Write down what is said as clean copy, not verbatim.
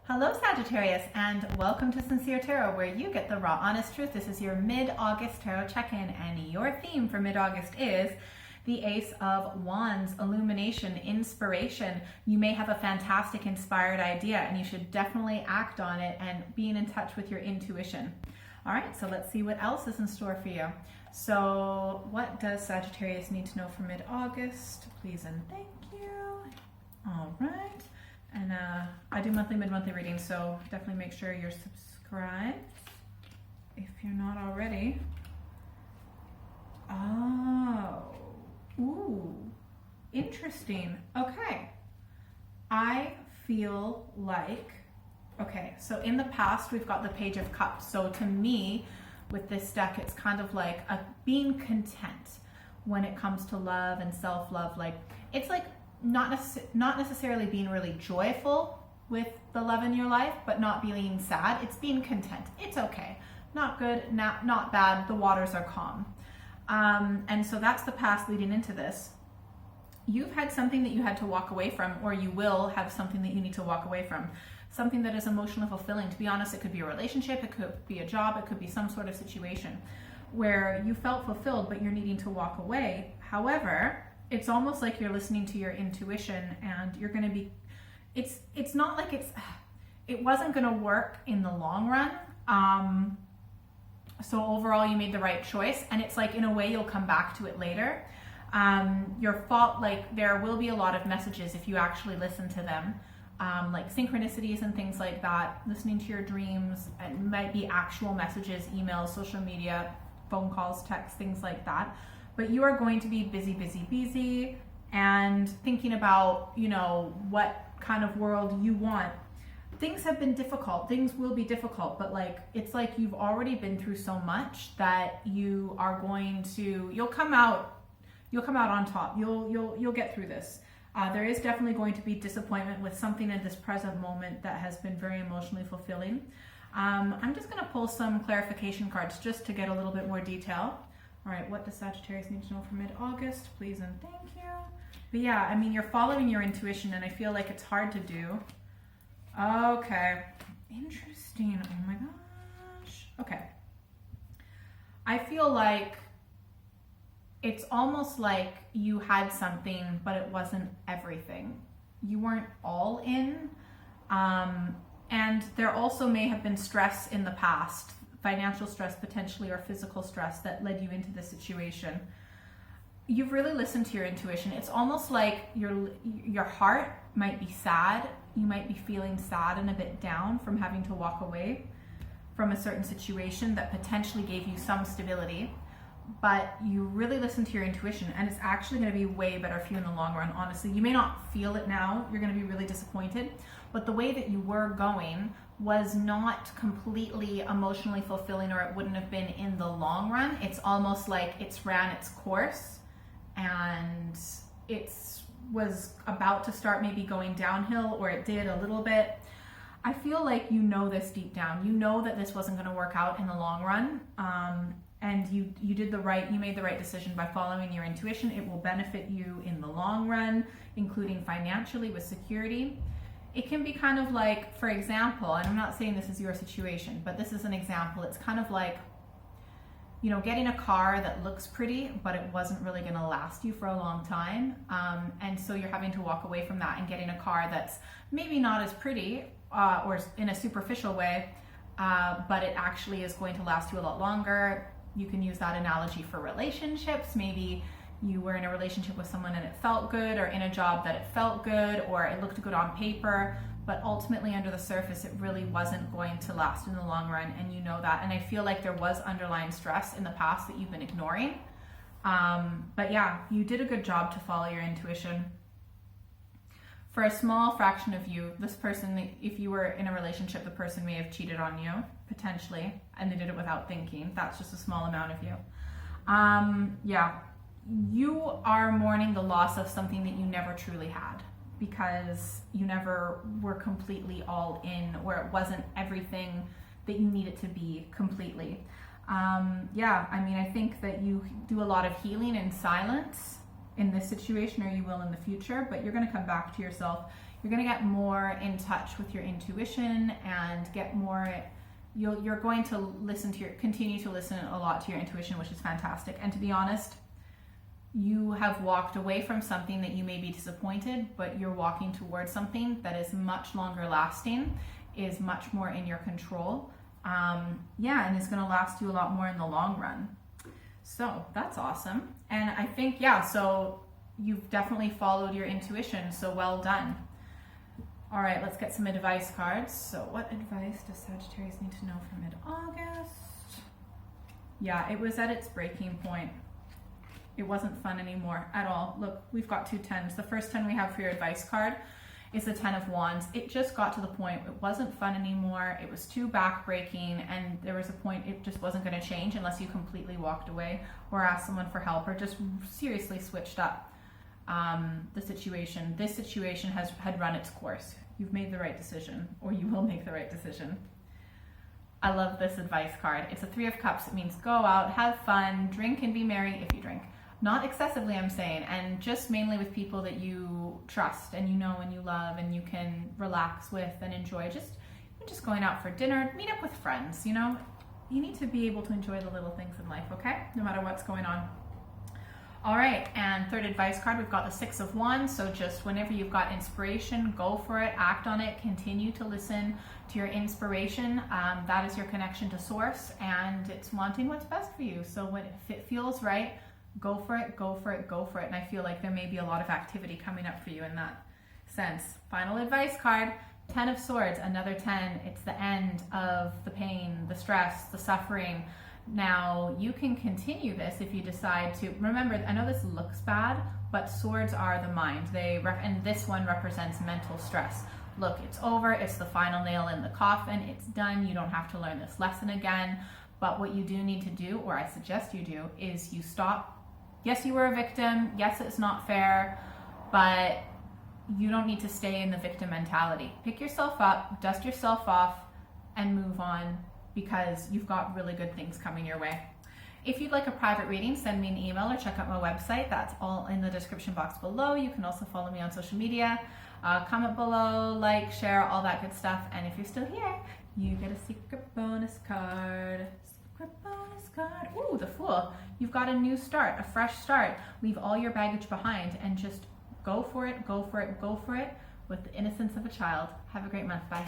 Hello Sagittarius, and welcome to Sincere Tarot, where you get the raw, honest truth. This is your mid-August tarot check-in, and your theme for mid-August is the Ace of Wands, illumination, inspiration. You may have a fantastic inspired idea, and you should definitely act on it and being in touch with your intuition. All right, so let's see what else is in store for you. So what does Sagittarius need to know for mid-August? Please and thank you. All right. And I do monthly, mid-monthly readings, so definitely make sure you're subscribed if you're not already. Oh, ooh, interesting. Okay, I feel like, okay, so in the past we've got the Page of Cups. So to me, with this deck, it's kind of like being content when it comes to love and self-love. Like, it's like not necessarily being really joyful with the love in your life, but not being sad. It's being content. It's okay. Not good, not bad. The waters are calm. And so that's the past leading into this. You've had something that you had to walk away from, or you will have something that you need to walk away from. Something that is emotionally fulfilling. To be honest, it could be a relationship, it could be a job, it could be some sort of situation where you felt fulfilled, but you're needing to walk away. However, it's almost like you're listening to your intuition, and you're going to be, it's not like it wasn't going to work in the long run. So overall you made the right choice, and it's like, in a way, you'll come back to it later. Your fault, like, there will be a lot of messages if you actually listen to them, like synchronicities and things like that, listening to your dreams. It might be actual messages, emails, social media, phone calls, texts, things like that. But you are going to be busy, and thinking about, you know, what kind of world you want. Things have been difficult. Things will be difficult, but like, it's like you've already been through so much that you are going to, you'll come out on top. You'll get through this. There is definitely going to be disappointment with something in this present moment that has been very emotionally fulfilling. I'm just going to pull some clarification cards just to get a little bit more detail. All right, what does Sagittarius need to know for mid-August? Please and thank you. But yeah, I mean, you're following your intuition, and I feel like it's hard to do. Okay, interesting. Oh my gosh. Okay. I feel like it's almost like you had something, but it wasn't everything. You weren't all in. And there also may have been stress in the past. Financial stress potentially, or physical stress that led you into this situation. You've really listened to your intuition. It's almost like your heart might be sad. You might be feeling sad and a bit down from having to walk away from a certain situation that potentially gave you some stability, but you really listen to your intuition, and it's actually going to be way better for you in the long run. Honestly, you may not feel it now. You're going to be really disappointed, but the way that you were going was not completely emotionally fulfilling, or it wouldn't have been in the long run. It's almost like it's ran its course, and it was about to start maybe going downhill, or it did a little bit. I feel like you know this deep down. You know that this wasn't going to work out in the long run, and you made the right decision by following your intuition. It will benefit you in the long run, including financially with security. It can be kind of like, for example, and I'm not saying this is your situation, but this is an example. It's kind of like, you know, getting a car that looks pretty, but it wasn't really going to last you for a long time. And so you're having to walk away from that and getting a car that's maybe not as pretty, or in a superficial way, but it actually is going to last you a lot longer. You can use that analogy for relationships. Maybe you were in a relationship with someone and it felt good, or in a job that it felt good, or it looked good on paper, but ultimately under the surface it really wasn't going to last in the long run, and you know that. And I feel like there was underlying stress in the past that you've been ignoring. But yeah, you did a good job to follow your intuition. For a small fraction of you, this person, if you were in a relationship, the person may have cheated on you, potentially, and they did it without thinking. That's just a small amount of you. Yeah. You are mourning the loss of something that you never truly had, because you never were completely all in, or it wasn't everything that you needed to be completely. Yeah, I mean, I think that you do a lot of healing in silence in this situation, or you will in the future, but you're going to come back to yourself. you're going to get more in touch with your intuition and get more, you're going to continue to listen a lot to your intuition, which is fantastic. And to be honest, you have walked away from something that you may be disappointed, but you're walking towards something that is much longer lasting, is much more in your control. And is going to last you a lot more in the long run. So that's awesome. And I think, so you've definitely followed your intuition. So well done. All right, let's get some advice cards. So what advice does Sagittarius need to know for mid-August? Yeah, it was at its breaking point. It wasn't fun anymore at all. Look, we've got 2 10s. The first 10 we have for your advice card is the 10 of Wands. It just got to the point, it wasn't fun anymore. It was too backbreaking, and there was a point it just wasn't going to change unless you completely walked away or asked someone for help or just seriously switched up the situation. This situation had run its course. You've made the right decision, or you will make the right decision. I love this advice card. It's a 3 of Cups. It means go out, have fun, drink and be merry if you drink. Not excessively, I'm saying, and just mainly with people that you trust and you know and you love and you can relax with and enjoy. Just going out for dinner, meet up with friends, you know. You need to be able to enjoy the little things in life, okay? No matter what's going on. All right, and third advice card, we've got the 6 of Wands. So just whenever you've got inspiration, go for it, act on it, continue to listen to your inspiration. That is your connection to source, and it's wanting what's best for you. So if it feels right, go for it, go for it, go for it. And I feel like there may be a lot of activity coming up for you in that sense. Final advice card, 10 of Swords, another 10. It's the end of the pain, the stress, the suffering. Now, you can continue this if you decide to. Remember, I know this looks bad, but swords are the mind. And this one represents mental stress. Look, it's over. It's the final nail in the coffin. It's done. You don't have to learn this lesson again. But what you do need to do, or I suggest you do, is you stop. Yes, you were a victim. Yes, it's not fair, but you don't need to stay in the victim mentality. Pick yourself up, dust yourself off, and move on, because you've got really good things coming your way. If you'd like a private reading, send me an email or check out my website. That's all in the description box below. You can also follow me on social media. Comment below, like, share, all that good stuff. And if you're still here, you get a secret bonus card. Secret bonus card. Ooh, the Fool. You've got a new start, a fresh start. Leave all your baggage behind and just go for it, go for it, go for it with the innocence of a child. Have a great month. Bye.